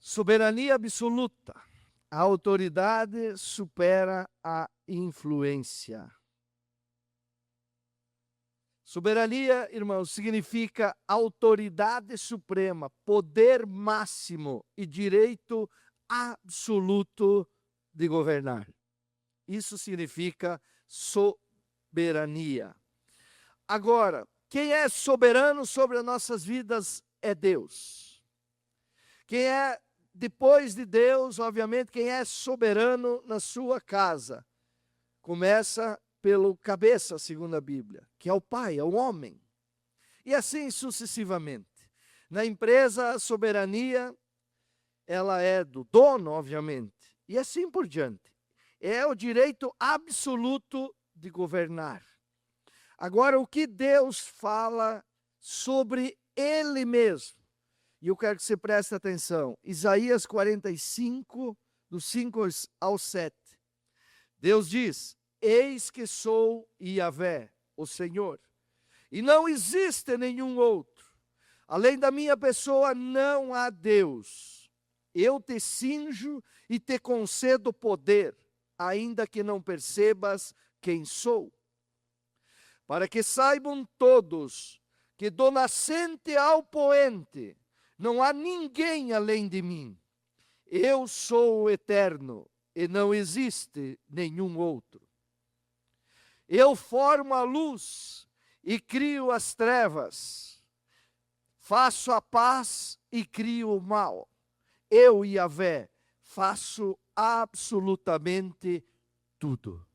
Soberania absoluta. A autoridade supera a influência. Soberania, irmãos, significa autoridade suprema, poder máximo e direito absoluto de governar. Isso significa soberania. Agora, quem é soberano sobre as nossas vidas é Deus. Quem é, depois de Deus, obviamente, quem é soberano na sua casa? Começa pelo cabeça, segundo a Bíblia, que é o pai, é o homem. E assim sucessivamente. Na empresa, a soberania, ela é do dono, obviamente. E assim por diante. É o direito absoluto de governar. Agora, o que Deus fala sobre Ele mesmo? E eu quero que você preste atenção. Isaías 45, do 5 ao 7. Deus diz: eis que sou Yahvé, o Senhor, e não existe nenhum outro. Além da minha pessoa não há Deus. Eu te cinjo e te concedo poder, ainda que não percebas quem sou. Para que saibam todos que do nascente ao poente não há ninguém além de mim. Eu sou o eterno e não existe nenhum outro. Eu formo a luz e crio as trevas. Faço a paz e crio o mal. Eu, Yahvé, faço absolutamente tudo.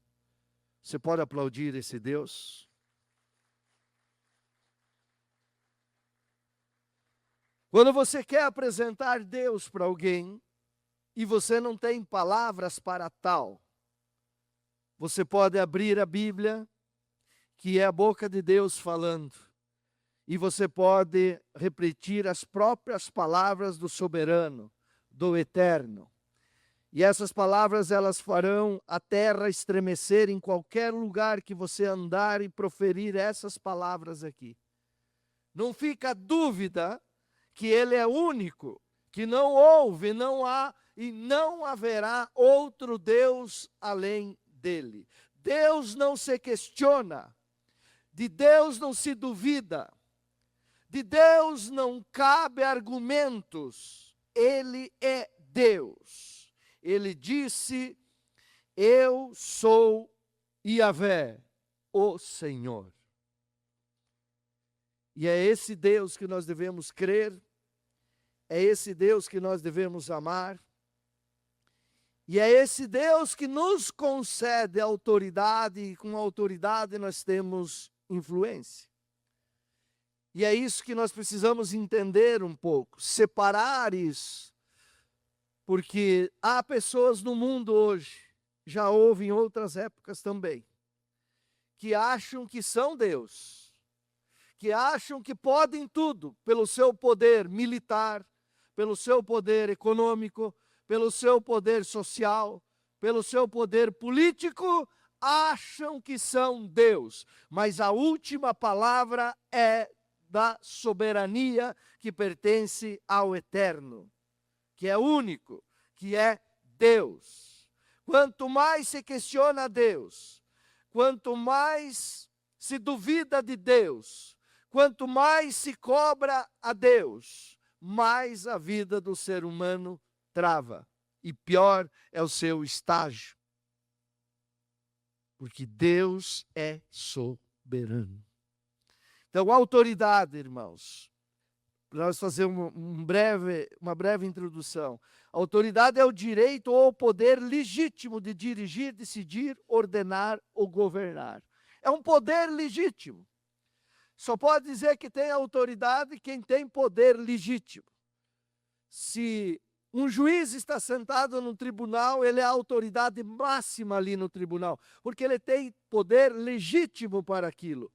Você pode aplaudir esse Deus? Quando você quer apresentar Deus para alguém e você não tem palavras para tal, você pode abrir a Bíblia, que é a boca de Deus falando, e você pode repetir as próprias palavras do soberano, do eterno. E essas palavras, elas farão a terra estremecer em qualquer lugar que você andar e proferir essas palavras aqui. Não fica dúvida que Ele é único, que não houve, não há e não haverá outro Deus além dele. Deus não se questiona, de Deus não se duvida, de Deus não cabe argumentos. Ele é Deus. Ele disse: eu sou Yahvé, o Senhor. E é esse Deus que nós devemos crer, é esse Deus que nós devemos amar, e é esse Deus que nos concede autoridade, e com autoridade nós temos influência. E é isso que nós precisamos entender um pouco, separar isso, porque há pessoas no mundo hoje, já houve em outras épocas também, que acham que são Deus, que acham que podem tudo pelo seu poder militar, pelo seu poder econômico, pelo seu poder social, pelo seu poder político, acham que são Deus. Mas a última palavra é da soberania que pertence ao eterno, que é único, que é Deus. Quanto mais se questiona Deus, quanto mais se duvida de Deus, quanto mais se cobra a Deus, mais a vida do ser humano trava. E pior é o seu estágio. Porque Deus é soberano. Então, autoridade, irmãos. Para nós fazer uma breve introdução. A autoridade é o direito ou o poder legítimo de dirigir, decidir, ordenar ou governar. É um poder legítimo. Só pode dizer que tem autoridade quem tem poder legítimo. Se um juiz está sentado no tribunal, ele é a autoridade máxima ali no tribunal, porque ele tem poder legítimo para aquilo.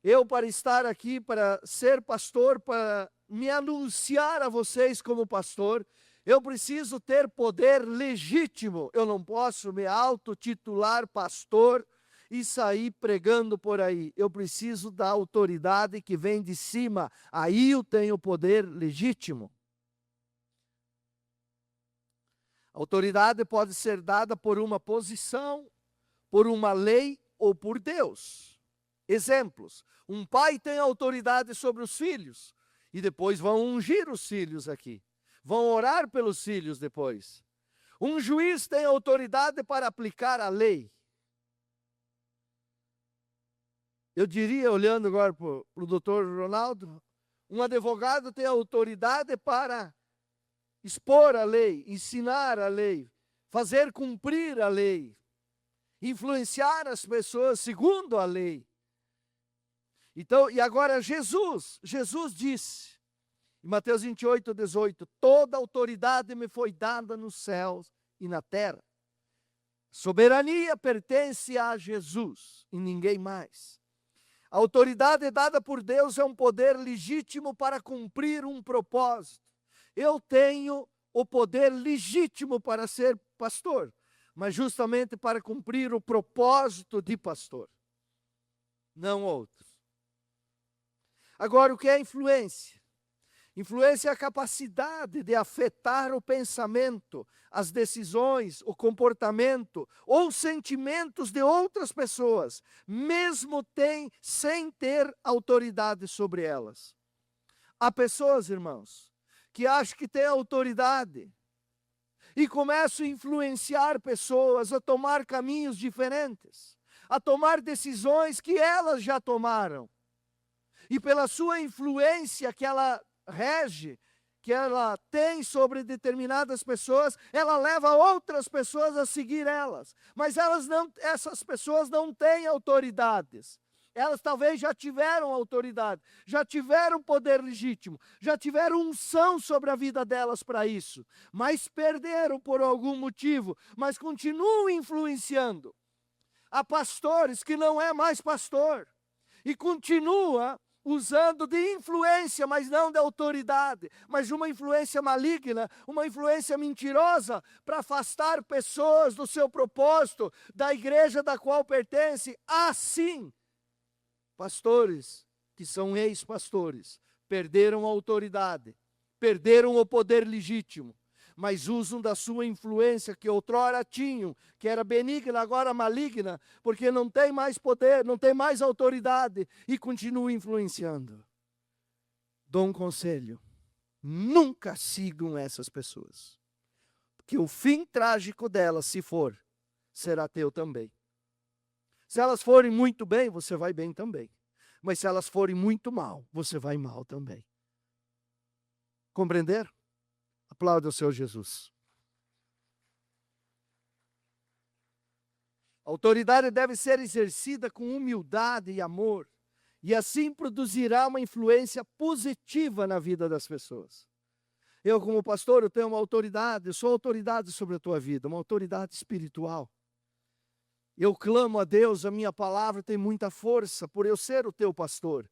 Eu, para estar aqui, para ser pastor, para me anunciar a vocês como pastor, eu preciso ter poder legítimo. Eu não posso me autotitular pastor e sair pregando por aí. Eu preciso da autoridade que vem de cima. Aí eu tenho poder legítimo. Autoridade pode ser dada por uma posição, por uma lei ou por Deus. Exemplos: um pai tem autoridade sobre os filhos e depois vão ungir os filhos aqui. Vão orar pelos filhos depois. Um juiz tem autoridade para aplicar a lei. Eu diria, olhando agora para o doutor Ronaldo, um advogado tem autoridade para expor a lei, ensinar a lei, fazer cumprir a lei, influenciar as pessoas segundo a lei. Então, e agora Jesus disse, em Mateus 28, 18, toda autoridade me foi dada nos céus e na terra. Soberania pertence a Jesus e ninguém mais. A autoridade dada por Deus é um poder legítimo para cumprir um propósito. Eu tenho o poder legítimo para ser pastor, mas justamente para cumprir o propósito de pastor, não outro. Agora, o que é influência? Influência é a capacidade de afetar o pensamento, as decisões, o comportamento ou sentimentos de outras pessoas, mesmo sem ter autoridade sobre elas. Há pessoas, irmãos, que acham que têm autoridade e começam a influenciar pessoas a tomar caminhos diferentes, a tomar decisões que elas já tomaram. E pela sua influência que ela rege, que ela tem sobre determinadas pessoas, ela leva outras pessoas a seguir elas. Mas essas pessoas não têm autoridades. Elas talvez já tiveram autoridade, já tiveram poder legítimo, já tiveram unção sobre a vida delas para isso, mas perderam por algum motivo, mas continuam influenciando. Há pastores que não é mais pastor e continua usando de influência, mas não de autoridade, mas de uma influência maligna, uma influência mentirosa, para afastar pessoas do seu propósito, da igreja da qual pertence. Assim, pastores que são ex-pastores perderam a autoridade, perderam o poder legítimo, mas usam da sua influência que outrora tinham, que era benigna, agora maligna, porque não tem mais poder, não tem mais autoridade e continuam influenciando. Dou um conselho: nunca sigam essas pessoas, porque o fim trágico delas, se for, será teu também. Se elas forem muito bem, você vai bem também. Mas se elas forem muito mal, você vai mal também. Compreenderam? Aplauda o Senhor Jesus. A autoridade deve ser exercida com humildade e amor, e assim produzirá uma influência positiva na vida das pessoas. Eu, como pastor, eu tenho uma autoridade, eu sou autoridade sobre a tua vida, uma autoridade espiritual. Eu clamo a Deus, a minha palavra tem muita força por eu ser o teu pastor,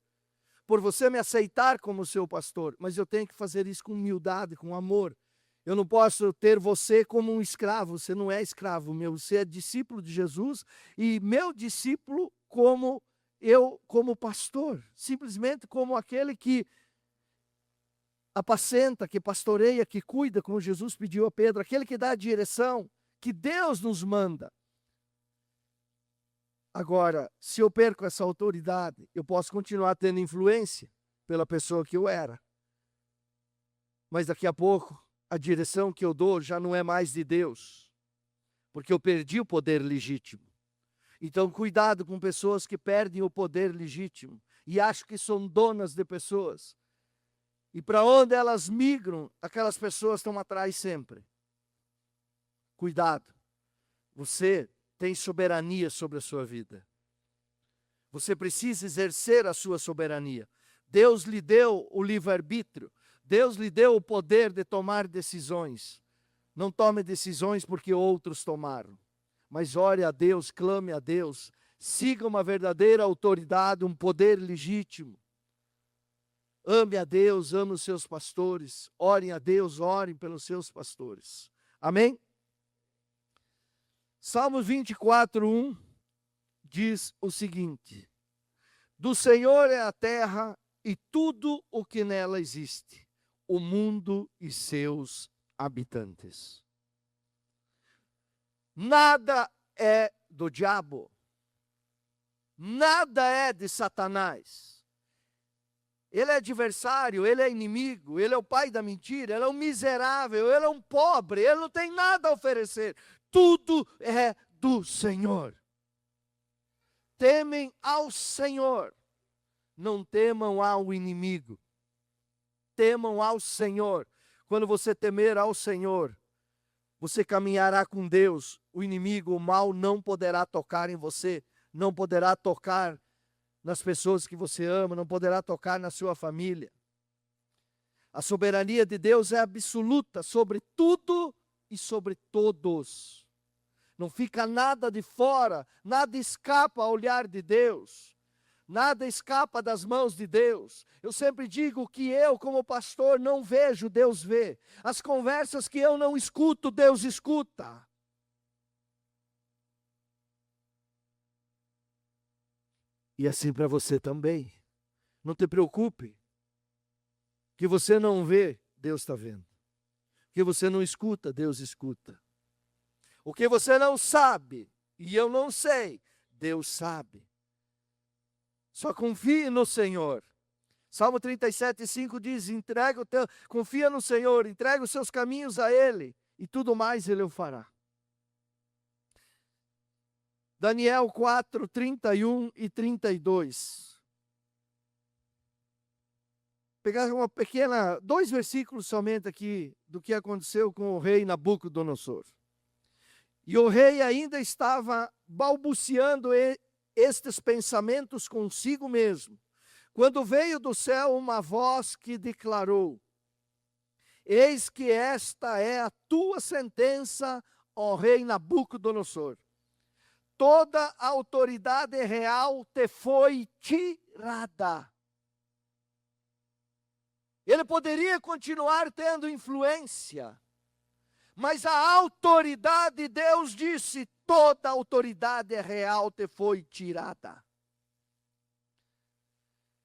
por você me aceitar como seu pastor, mas eu tenho que fazer isso com humildade, com amor. Eu não posso ter você como um escravo, você não é escravo meu, você é discípulo de Jesus e meu discípulo como eu, como pastor, simplesmente como aquele que apacenta, que pastoreia, que cuida, como Jesus pediu a Pedro, aquele que dá a direção, que Deus nos manda. Agora, se eu perco essa autoridade, eu posso continuar tendo influência pela pessoa que eu era. Mas daqui a pouco, a direção que eu dou já não é mais de Deus, porque eu perdi o poder legítimo. Então, cuidado com pessoas que perdem o poder legítimo e acham que são donas de pessoas. E para onde elas migram, aquelas pessoas estão atrás sempre. Cuidado. Você tem soberania sobre a sua vida. Você precisa exercer a sua soberania. Deus lhe deu o livre-arbítrio. Deus lhe deu o poder de tomar decisões. Não tome decisões porque outros tomaram. Mas ore a Deus, clame a Deus. Siga uma verdadeira autoridade, um poder legítimo. Ame a Deus, ame os seus pastores. Orem a Deus, orem pelos seus pastores. Amém? Salmos 24:1 diz o seguinte: do Senhor é a terra e tudo o que nela existe, o mundo e seus habitantes. Nada é do diabo. Nada é de Satanás. Ele é adversário, ele é inimigo, ele é o pai da mentira, ele é um miserável, ele é um pobre, ele não tem nada a oferecer. Tudo é do Senhor. Temem ao Senhor, não temam ao inimigo. Temam ao Senhor. Quando você temer ao Senhor, você caminhará com Deus. O inimigo, o mal, não poderá tocar em você, não poderá tocar nas pessoas que você ama, não poderá tocar na sua família. A soberania de Deus é absoluta sobre tudo e sobre todos. Não fica nada de fora, nada escapa ao olhar de Deus. Nada escapa das mãos de Deus. Eu sempre digo que eu, como pastor, não vejo, Deus vê. As conversas que eu não escuto, Deus escuta. E assim para você também. Não te preocupe. O que você não vê, Deus está vendo. O que você não escuta, Deus escuta. O que você não sabe, e eu não sei, Deus sabe. Só confie no Senhor. Salmo 37:5 diz, confia no Senhor, entrega os seus caminhos a Ele, e tudo mais Ele o fará. Daniel 4:31 e 32. Pegar dois versículos somente aqui do que aconteceu com o rei Nabucodonosor. E o rei ainda estava balbuciando estes pensamentos consigo mesmo, quando veio do céu uma voz que declarou: eis que esta é a tua sentença, ó rei Nabucodonosor. Toda a autoridade real te foi tirada. Ele poderia continuar tendo influência, mas a autoridade, Deus disse, toda a autoridade real te foi tirada.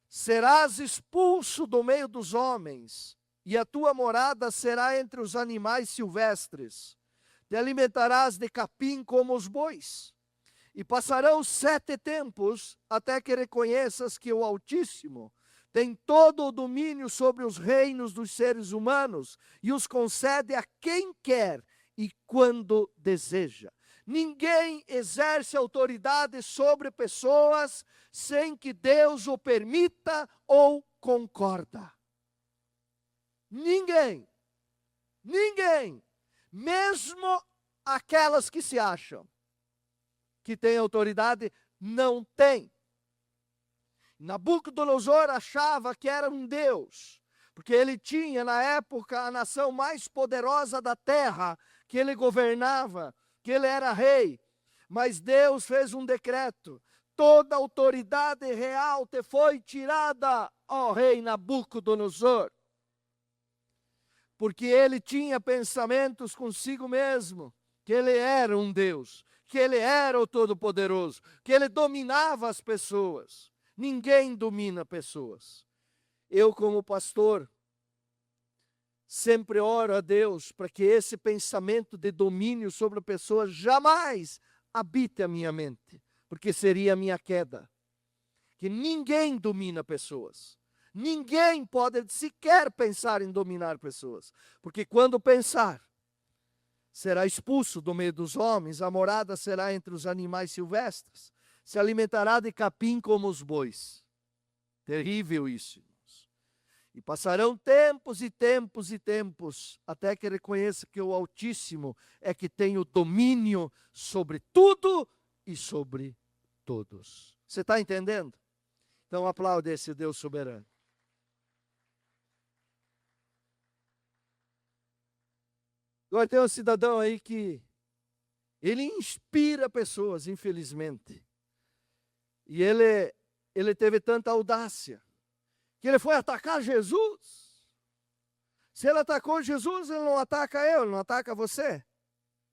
Serás expulso do meio dos homens, e a tua morada será entre os animais silvestres. Te alimentarás de capim como os bois. E passarão 7 tempos até que reconheças que o Altíssimo tem todo o domínio sobre os reinos dos seres humanos e os concede a quem quer e quando deseja. Ninguém exerce autoridade sobre pessoas sem que Deus o permita ou concorda. Ninguém, mesmo aquelas que se acham que têm autoridade, não tem. Nabucodonosor achava que era um Deus, porque ele tinha na época a nação mais poderosa da terra, que ele governava, que ele era rei. Mas Deus fez um decreto: toda autoridade real te foi tirada, ó rei Nabucodonosor. Porque ele tinha pensamentos consigo mesmo, que ele era um Deus, que ele era o Todo-Poderoso, que ele dominava as pessoas. Ninguém domina pessoas. Eu, como pastor, sempre oro a Deus para que esse pensamento de domínio sobre a pessoa jamais habite a minha mente, porque seria a minha queda. Que ninguém domina pessoas. Ninguém pode sequer pensar em dominar pessoas, porque quando pensar, será expulso do meio dos homens, a morada será entre os animais silvestres, se alimentará de capim como os bois. Terrível isso, irmãos. E passarão tempos e tempos e tempos, até que reconheça que o Altíssimo é que tem o domínio sobre tudo e sobre todos. Você está entendendo? Então aplaude esse Deus soberano. Agora tem um cidadão aí que ele inspira pessoas, infelizmente. E ele teve tanta audácia que ele foi atacar Jesus. Se ele atacou Jesus, ele não ataca eu, ele não ataca você?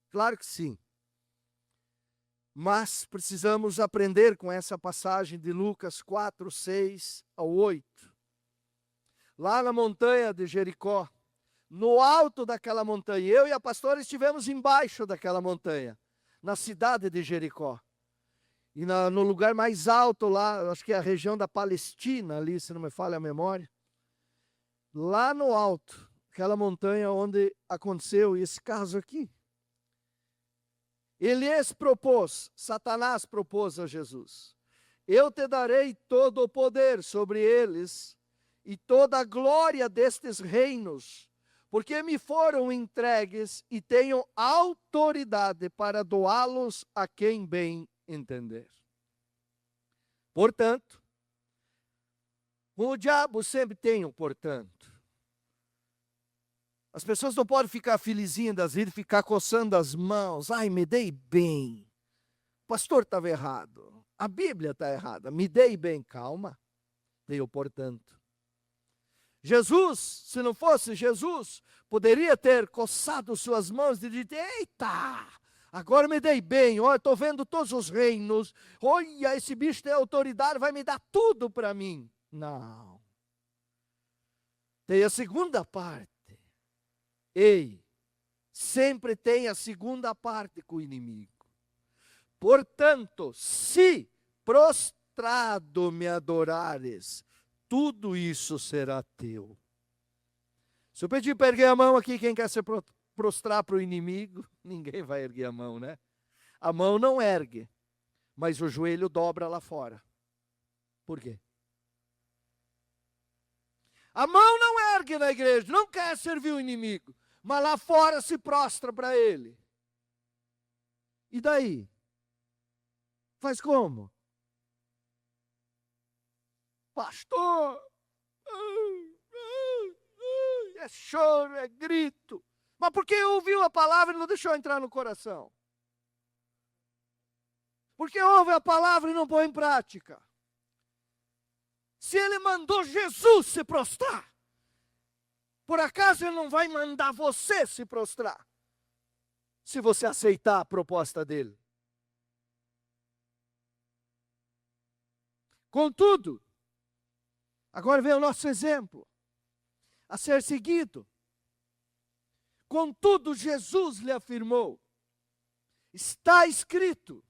Claro que sim. Mas precisamos aprender com essa passagem de Lucas 4, 6 ao 8. Lá na montanha de Jericó, no alto daquela montanha, eu e a pastora estivemos embaixo daquela montanha. na cidade de Jericó. E no lugar mais alto lá, acho que é a região da Palestina ali, se não me falha a memória. Lá no alto, aquela montanha onde aconteceu esse caso aqui. Satanás propôs a Jesus: eu te darei todo o poder sobre eles e toda a glória destes reinos, porque me foram entregues e tenho autoridade para doá-los a quem bem entender. Portanto, o diabo sempre tem um portanto. As pessoas não podem ficar felizinhas das vidas, ficar coçando as mãos. Ai, me dei bem. O pastor estava errado. A Bíblia está errada. Me dei bem. Calma. Tem o portanto. Jesus, se não fosse Jesus, poderia ter coçado suas mãos e dito: eita, agora me dei bem. Olha, estou vendo todos os reinos. Olha, esse bicho tem autoridade, vai me dar tudo para mim. Não. Tem a segunda parte. Ei, sempre tem a segunda parte com o inimigo. Portanto, se prostrado me adorares, tudo isso será teu. Se eu pedir para erguer a mão aqui, quem quer se prostrar para o inimigo, ninguém vai erguer a mão, né? A mão não ergue, mas o joelho dobra lá fora. Por quê? A mão não ergue na igreja, não quer servir o inimigo, mas lá fora se prostra para ele. E daí? Faz como? Pastor, é choro, é grito. Mas porque ouviu a palavra e não deixou entrar no coração? Porque ouve a palavra e não põe em prática. Se ele mandou Jesus se prostrar, por acaso ele não vai mandar você se prostrar? Se você aceitar a proposta dele. Contudo, agora vem o nosso exemplo a ser seguido. Contudo, Jesus lhe afirmou: está escrito,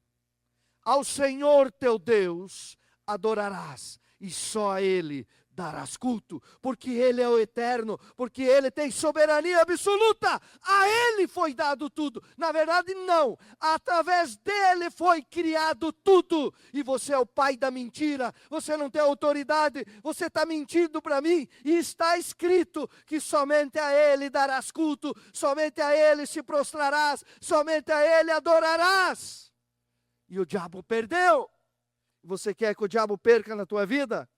ao Senhor teu Deus adorarás, e só a Ele darás culto, porque Ele é o eterno, porque Ele tem soberania absoluta. A Ele foi dado tudo. Na verdade, não. Através dEle foi criado tudo. E você é o pai da mentira. Você não tem autoridade. Você está mentindo para mim. E está escrito que somente a Ele darás culto, somente a Ele se prostrarás, somente a Ele adorarás. E o diabo perdeu. Você quer que o diabo perca na tua vida?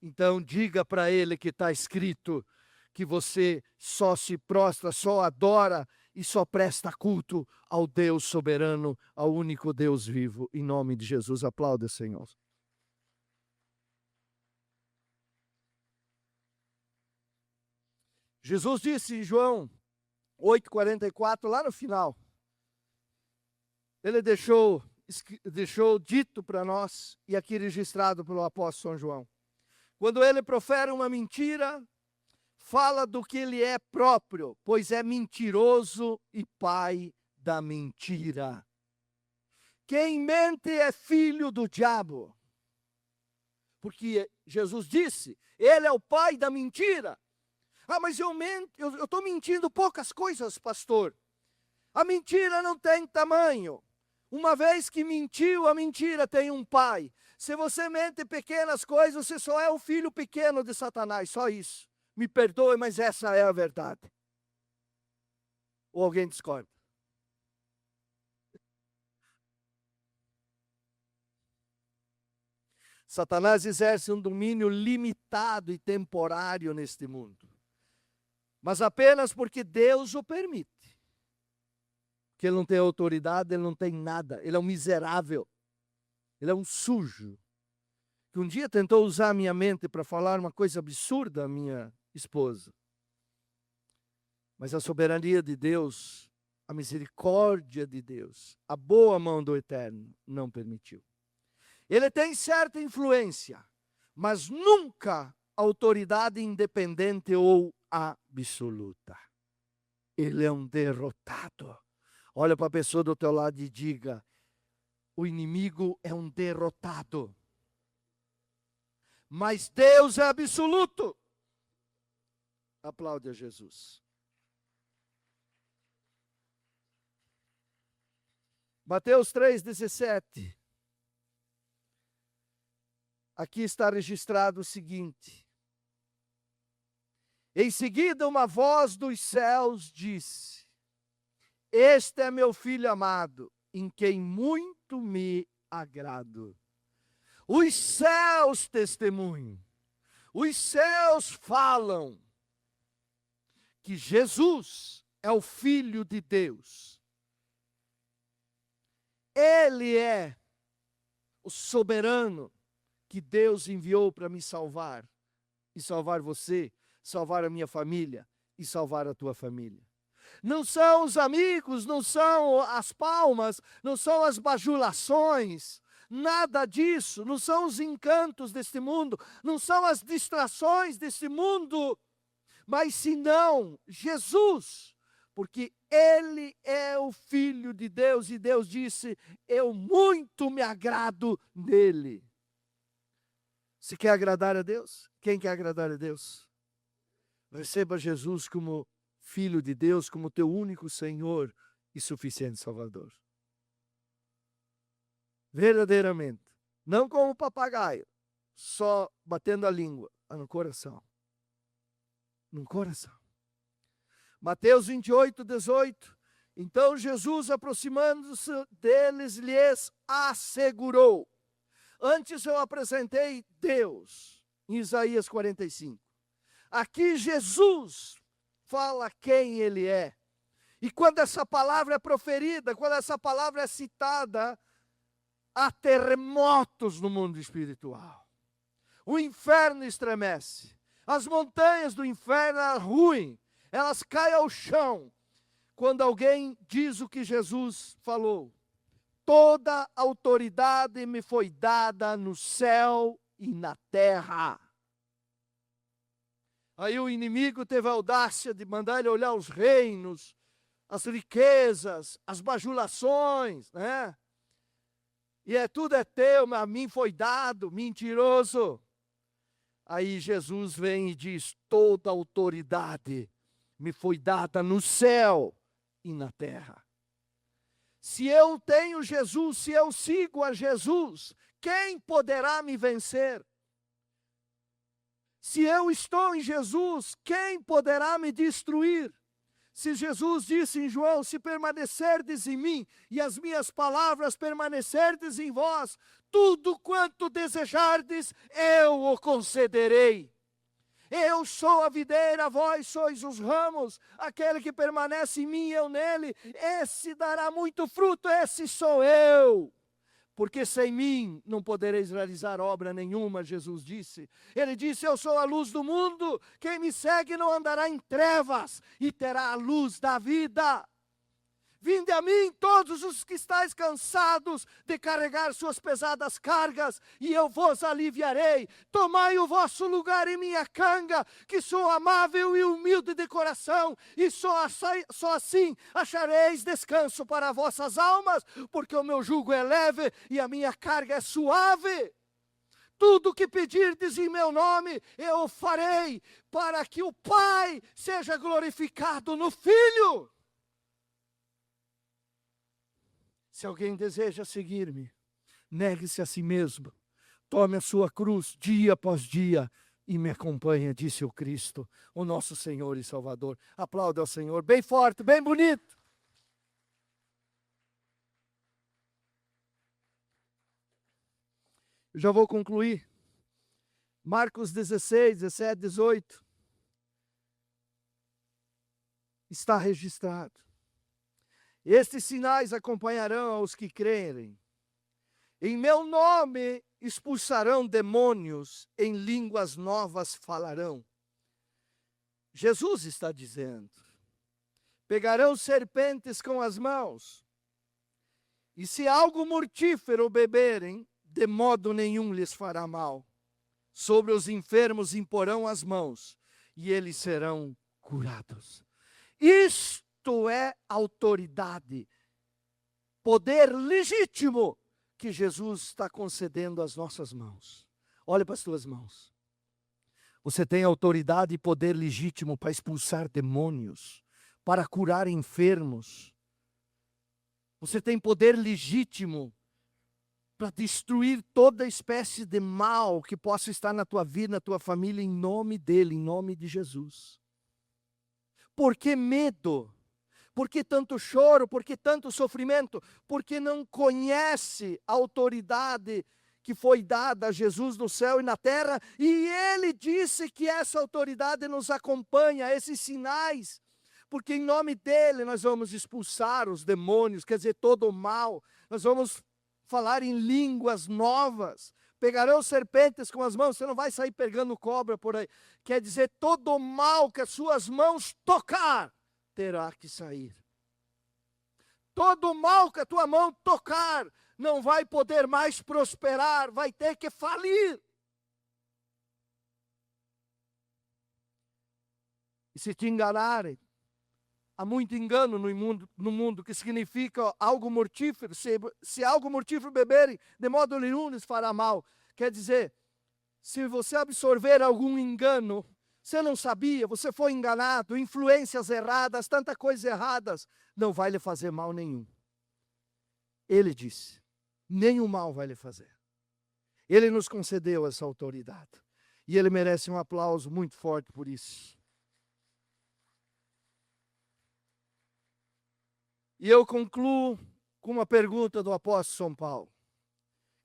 Então diga para ele que está escrito que você só se prostra, só adora e só presta culto ao Deus soberano, ao único Deus vivo. Em nome de Jesus, aplauda, Senhor. Jesus disse em João 8,44, lá no final, ele deixou dito para nós, e aqui registrado pelo apóstolo São João. Quando ele profere uma mentira, fala do que ele é próprio, pois é mentiroso e pai da mentira. Quem mente é filho do diabo. Porque Jesus disse, ele é o pai da mentira. Ah, mas eu estou mentindo poucas coisas, pastor. A mentira não tem tamanho. Uma vez que mentiu, a mentira tem um pai. Se você mente pequenas coisas, você só é um filho pequeno de Satanás, só isso. Me perdoe, mas essa é a verdade. Ou alguém discorda? Satanás exerce um domínio limitado e temporário neste mundo. Mas apenas porque Deus o permite. Que ele não tem autoridade, ele não tem nada. Ele é um miserável. Ele é um sujo. Que um dia tentou usar a minha mente para falar uma coisa absurda à minha esposa. Mas a soberania de Deus, a misericórdia de Deus, a boa mão do Eterno não permitiu. Ele tem certa influência, mas nunca autoridade independente ou absoluta. Ele é um derrotado. Olha para a pessoa do teu lado e diga: o inimigo é um derrotado, mas Deus é absoluto. Aplaude a Jesus. Mateus 3,17. Aqui está registrado o seguinte: em seguida uma voz dos céus disse: este é meu filho amado, em quem muito me agrado. Os céus testemunham, os céus falam que Jesus é o Filho de Deus. Ele é o soberano que Deus enviou para me salvar, e salvar você, salvar a minha família, e salvar a tua família. Não são os amigos, não são as palmas, não são as bajulações, nada disso, não são os encantos deste mundo, não são as distrações deste mundo, mas senão Jesus, porque Ele é o Filho de Deus, e Deus disse: eu muito me agrado nele. Se quer agradar a Deus? Quem quer agradar a Deus? Receba Jesus como Filho de Deus, como teu único Senhor e suficiente Salvador. Verdadeiramente. Não como papagaio, só batendo a língua, mas no coração. No coração. Mateus 28:18. Então Jesus, aproximando-se deles, lhes assegurou: antes eu apresentei Deus, em Isaías 45. Aqui Jesus fala quem Ele é. E quando essa palavra é proferida, quando essa palavra é citada, há terremotos no mundo espiritual. O inferno estremece. As montanhas do inferno ruem, elas caem ao chão quando alguém diz o que Jesus falou. Toda autoridade me foi dada no céu e na terra. Aí o inimigo teve a audácia de mandar ele olhar os reinos, as riquezas, as bajulações, né? E tudo é teu, mas a mim foi dado, mentiroso. Aí Jesus vem e diz: toda autoridade me foi dada no céu e na terra. Se eu tenho Jesus, se eu sigo a Jesus, quem poderá me vencer? Se eu estou em Jesus, quem poderá me destruir? Se Jesus disse em João: se permanecerdes em mim e as minhas palavras permanecerdes em vós, tudo quanto desejardes, eu o concederei. Eu sou a videira, vós sois os ramos. Aquele que permanece em mim e eu nele, esse dará muito fruto, esse sou eu. Porque sem mim não podereis realizar obra nenhuma, Jesus disse. Ele disse: eu sou a luz do mundo, quem me segue não andará em trevas e terá a luz da vida. Vinde a mim todos os que estáis cansados de carregar suas pesadas cargas, e eu vos aliviarei. Tomai o vosso lugar em minha canga, que sou amável e humilde de coração, e só assim achareis descanso para vossas almas, porque o meu jugo é leve e a minha carga é suave. Tudo o que pedirdes em meu nome, eu o farei, para que o Pai seja glorificado no Filho. Se alguém deseja seguir-me, negue-se a si mesmo, tome a sua cruz dia após dia e me acompanhe, disse o Cristo, o nosso Senhor e Salvador. Aplauda ao Senhor, bem forte, bem bonito. Eu já vou concluir. Marcos 16, 17, 18. Está registrado. Estes sinais acompanharão aos que crerem. Em meu nome expulsarão demônios, em línguas novas falarão. Jesus está dizendo: pegarão serpentes com as mãos, e se algo mortífero beberem, de modo nenhum lhes fará mal. Sobre os enfermos imporão as mãos, e eles serão curados. Isto é autoridade poder legítimo que Jesus está concedendo às nossas mãos. Olhe para as tuas mãos. Você tem autoridade e poder legítimo para expulsar demônios, para curar enfermos. Você tem poder legítimo para destruir toda espécie de mal que possa estar na tua vida, na tua família, em nome dele, em nome de Jesus. Por que medo? Por que tanto choro? Por que tanto sofrimento? Porque não conhece a autoridade que foi dada a Jesus no céu e na terra, e ele disse que essa autoridade nos acompanha, esses sinais, porque em nome dele nós vamos expulsar os demônios, quer dizer, todo o mal, nós vamos falar em línguas novas, pegarão serpentes com as mãos, você não vai sair pegando cobra por aí, quer dizer, todo o mal que as suas mãos tocar, terá que sair. Todo o mal que a tua mão tocar, não vai poder mais prosperar, vai ter que falir. E se te enganarem, há muito engano no mundo, que significa algo mortífero. Se algo mortífero beberem, de modo nenhum lhes fará mal. Quer dizer, se você absorver algum engano, você não sabia, você foi enganado, influências erradas, tanta coisa erradas, não vai lhe fazer mal nenhum. Ele disse, nenhum mal vai lhe fazer. Ele nos concedeu essa autoridade. E ele merece um aplauso muito forte por isso. E eu concluo com uma pergunta do apóstolo São Paulo,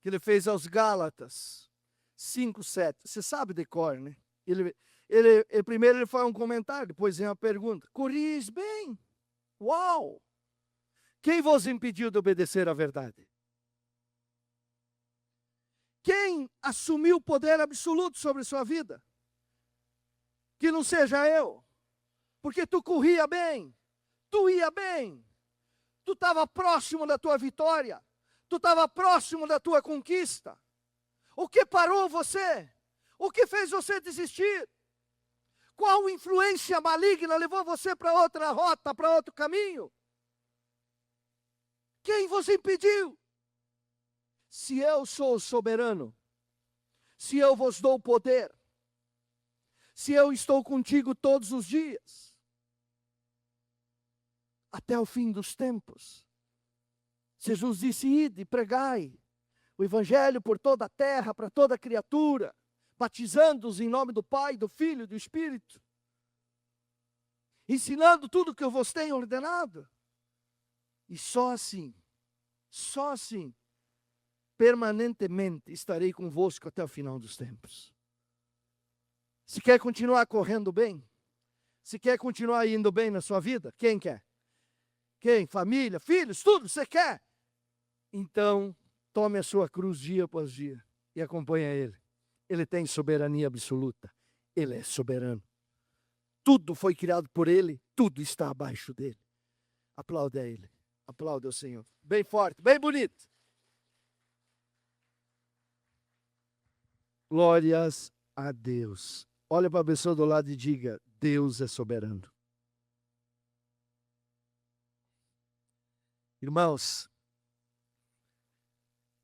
que ele fez aos Gálatas 5:7. Você sabe de cor, né? Primeiro ele faz um comentário, depois vem uma pergunta. Corris bem. Uau! Quem vos impediu de obedecer à verdade? Quem assumiu o poder absoluto sobre sua vida? Que não seja eu. Porque tu corria bem, tu ia bem, tu estava próximo da tua vitória, tu estava próximo da tua conquista. O que parou você? O que fez você desistir? Qual influência maligna levou você para outra rota, para outro caminho? Quem vos impediu? Se eu sou soberano, se eu vos dou poder, se eu estou contigo todos os dias, até o fim dos tempos. Jesus disse, ide, pregai o evangelho por toda a terra, para toda criatura, batizando-os em nome do Pai, do Filho e do Espírito, ensinando tudo o que eu vos tenho ordenado. E só assim, permanentemente estarei convosco até o final dos tempos. Se quer continuar correndo bem, se quer continuar indo bem na sua vida, quem quer? Quem? Família, filhos, tudo, você quer? Então, tome a sua cruz dia após dia e acompanhe Ele. Ele tem soberania absoluta. Ele é soberano. Tudo foi criado por Ele, tudo está abaixo dEle. Aplaude a Ele. Aplaude ao Senhor. Bem forte, bem bonito. Glórias a Deus. Olha para a pessoa do lado e diga, Deus é soberano. Irmãos,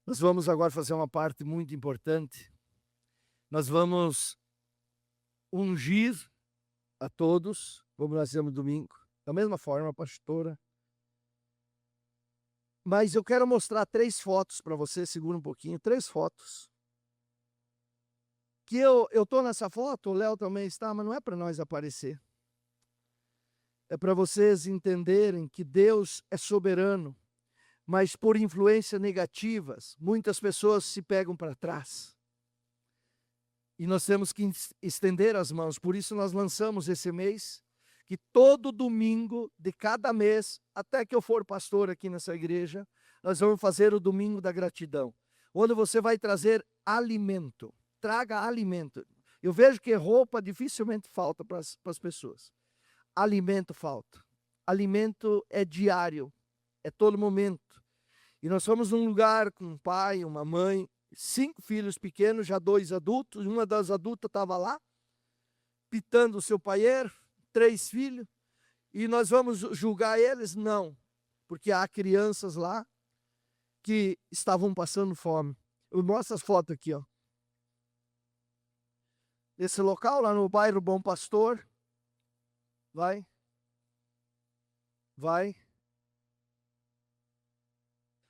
nós vamos agora fazer uma parte muito importante. Nós vamos ungir a todos, como nós fizemos domingo, da mesma forma, pastora. Mas eu quero mostrar 3 fotos para você, segura um pouquinho, 3 fotos. Que eu estou nessa foto, o Léo também está, mas não é para nós aparecer. É para vocês entenderem que Deus é soberano, mas por influências negativas, muitas pessoas se pegam para trás. E nós temos que estender as mãos, por isso nós lançamos esse mês, que todo domingo de cada mês, até que eu for pastor aqui nessa igreja, nós vamos fazer o domingo da gratidão, onde você vai trazer alimento. Traga alimento. Eu vejo que roupa dificilmente falta para as pessoas. Alimento falta. Alimento é diário, é todo momento. E nós fomos num lugar com um pai, uma mãe, 5 filhos pequenos, já 2 adultos. Uma das adultas estava lá, pitando o seu paieiro, 3 filhos. E nós vamos julgar eles? Não, porque há crianças lá que estavam passando fome. Eu mostro as fotos aqui, ó. Esse local lá no bairro Bom Pastor. Vai.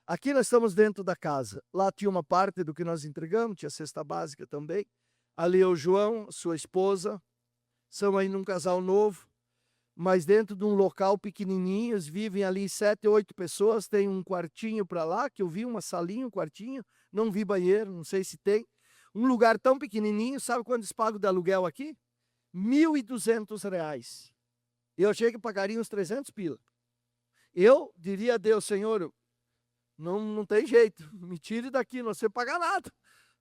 Aqui nós estamos dentro da casa. Lá tinha uma parte do que nós entregamos, tinha cesta básica também. Ali é o João, sua esposa. São ainda um casal novo, mas dentro de um local pequenininho, vivem ali 7, 8 pessoas. Tem um quartinho para lá, que eu vi, uma salinha, um quartinho. Não vi banheiro, não sei se tem. Um lugar tão pequenininho, sabe quanto eles pagam de aluguel aqui? R$ 1.200. Eu achei que pagaria uns 300 pila. Eu diria a Deus, Senhor, não tem jeito, me tire daqui, não sei pagar nada.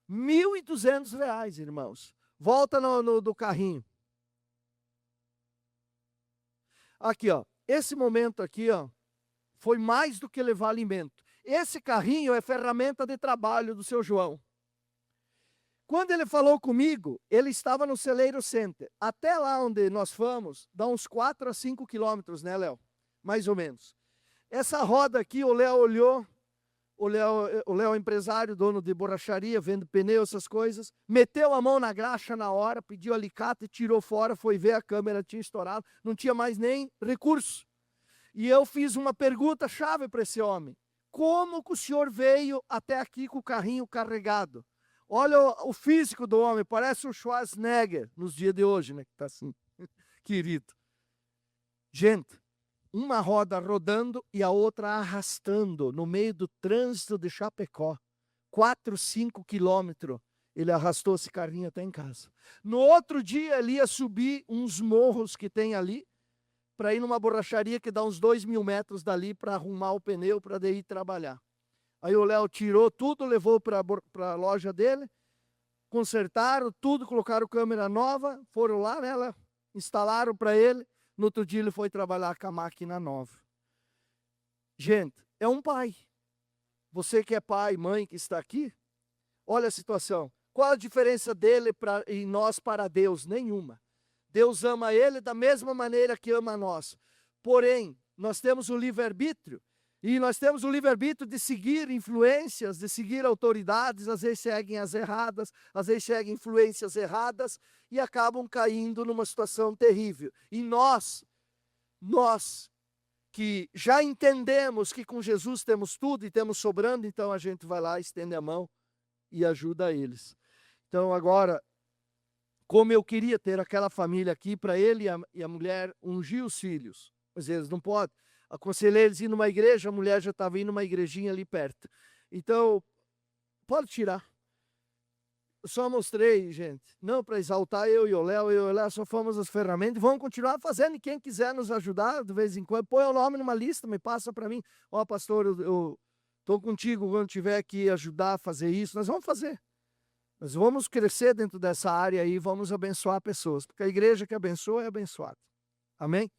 R$ 1.200, irmãos. Volta do carrinho. Aqui, ó, esse momento aqui, ó, foi mais do que levar alimento. Esse carrinho é ferramenta de trabalho do seu João. Quando ele falou comigo, ele estava no Celeiro Center. Até lá onde nós fomos, dá uns 4 a 5 quilômetros, né, Léo? Mais ou menos. Essa roda aqui, o Léo olhou. O Léo é empresário, dono de borracharia, vende pneu, essas coisas. Meteu a mão na graxa na hora, pediu alicate, tirou fora, foi ver, a câmera tinha estourado. Não tinha mais nem recurso. E eu fiz uma pergunta-chave para esse homem. Como que o senhor veio até aqui com o carrinho carregado? Olha o físico do homem, parece o Schwarzenegger nos dias de hoje, né? Que tá assim, querido. Gente, uma roda rodando e a outra arrastando no meio do trânsito de Chapecó. 4, 5 quilômetros. Ele arrastou esse carrinho até em casa. No outro dia, ele ia subir uns morros que tem ali, para ir numa borracharia que dá uns 2.000 metros dali para arrumar o pneu para daí ir trabalhar. Aí o Léo tirou tudo, levou para a loja dele, consertaram tudo, colocaram câmera nova, foram lá, né, Léo? Instalaram para ele. No outro dia ele foi trabalhar com a máquina nova. Gente, é um pai. Você que é pai, mãe, que está aqui, olha a situação. Qual a diferença dele e nós para Deus? Nenhuma. Deus ama ele da mesma maneira que ama nós. Porém, nós temos o livre-arbítrio. E nós temos o livre-arbítrio de seguir influências, de seguir autoridades, às vezes seguem as erradas, às vezes seguem influências erradas e acabam caindo numa situação terrível. E nós que já entendemos que com Jesus temos tudo e temos sobrando, então a gente vai lá, estende a mão e ajuda eles. Então agora, como eu queria ter aquela família aqui para ele e a mulher ungir os filhos, mas eles não podem. Aconselhei eles a ir numa igreja, a mulher já estava indo numa igrejinha ali perto. Então, pode tirar. Eu só mostrei, gente, não para exaltar eu e o Léo só fomos as ferramentas, vamos continuar fazendo, e quem quiser nos ajudar, de vez em quando, põe o nome numa lista, me passa para mim. Ó, pastor, eu estou contigo quando tiver que ajudar a fazer isso, nós vamos fazer. Nós vamos crescer dentro dessa área aí, vamos abençoar pessoas, porque a igreja que abençoa é abençoada. Amém?